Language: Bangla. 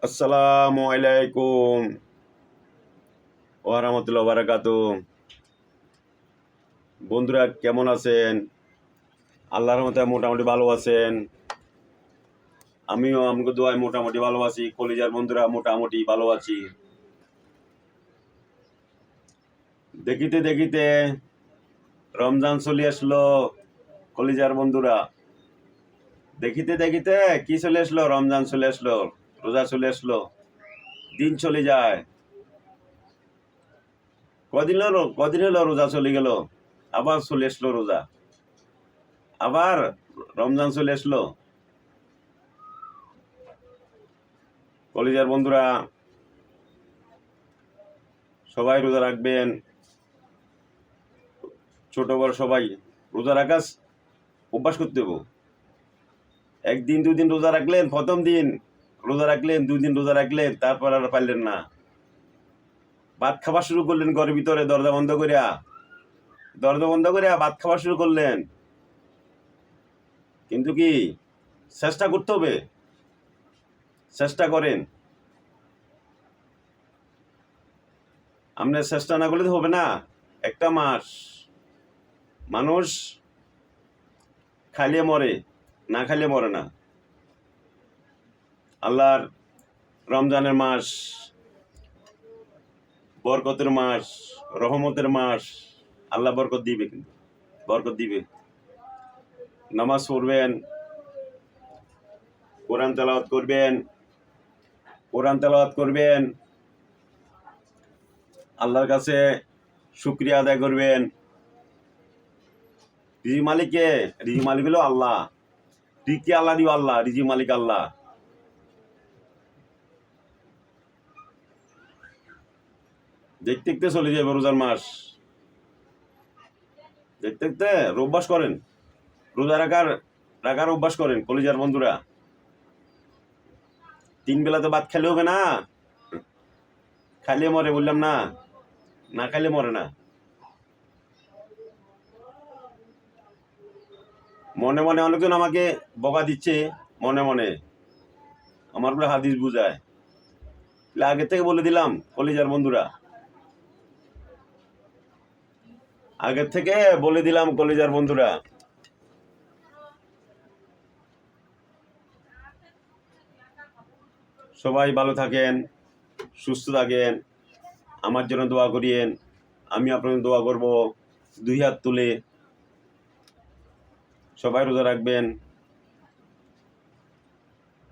আসসালামু আলাইকুম ওয়া রাহমাতুল্লাহি ওয়া বারাকাতুহু। বন্ধুরা কেমন আছেন? আল্লাহর রহমতে মোটামুটি ভালো আছেন। আমিও আমগো দোয়ায় মোটামুটি ভালো আছি। কলিজার বন্ধুরা মোটামুটি ভালো আছি। দেখিতে দেখিতে রমজান চলে আসলো। কলিজার বন্ধুরা দেখিতে দেখিতে কি চলে আসলো? রমজান চলে আসলো, রোজা চলে আসলো, দিন চলে যায়। কদিন হলো রোজা চলে গেল, আবার চলে আসলো রোজা, আবার রমজান চলে আসলো। কলিজার বন্ধুরা সবাই রোজা রাখবেন, ছোট বড় সবাই রোজা রাখা অভ্যাস করতে হবে। একদিন দুদিন রোজা রাখলেন, প্রথম দিন রোজা রাখলেন, 2 দিন রোজা রাখলেন, তারপর আর পারলেন না। ভাত খাওয়া শুরু করলেন ঘরের ভিতরে, দরজা বন্ধ করিয়া ভাত খাওয়া শুরু করলেন। কিন্তু কি চেষ্টা করতে হবে, চেষ্টা করেন। আপনার চেষ্টা না করলে তো হবে না। একটা মাস মানুষ খাইলে মরে, না খাইলে মরে না। আল্লাহর রমজানের মাস বরকতের মাস, রহমতের মাস। আল্লাহ বরকত দিবে, কিন্তু বরকত দিবে। নামাজ পড়বেন, কোরআন তেলাওয়াত করবেন, আল্লাহর কাছে শুকরিয়া আদায় করবেন। রিজি মালিক হলো আল্লাহ। রিকি আল্লাহ দিও, আল্লাহ রিজি মালিক আল্লাহ। দেখতে দেখতে চলে যাবে রোজার মাস। দেখতে দেখতে অভ্যাস করেন, রোজা রাখার অভ্যাস করেন। কলিজার বন্ধুরা 3 বেলা তো ভাত খেলে হবে না, খাইলে মরে, বললাম না, না খাইলে মরে না। মনে মনে অনেকজন আমাকে বকা দিচ্ছে, মনে মনে আমার বলে হাদিস বুঝায়। আগে থেকে বলে দিলাম কলিজার বন্ধুরা, আগে থেকে বলে দিলাম কলিজার বন্ধুরা। সবাই ভালো থাকেন, সুস্থ থাকেন, আমার জন্য দোয়া করিয়েন, আমি আপনাদের দোয়া করব। 2 হাত তুলে সবাই রোজা রাখবেন।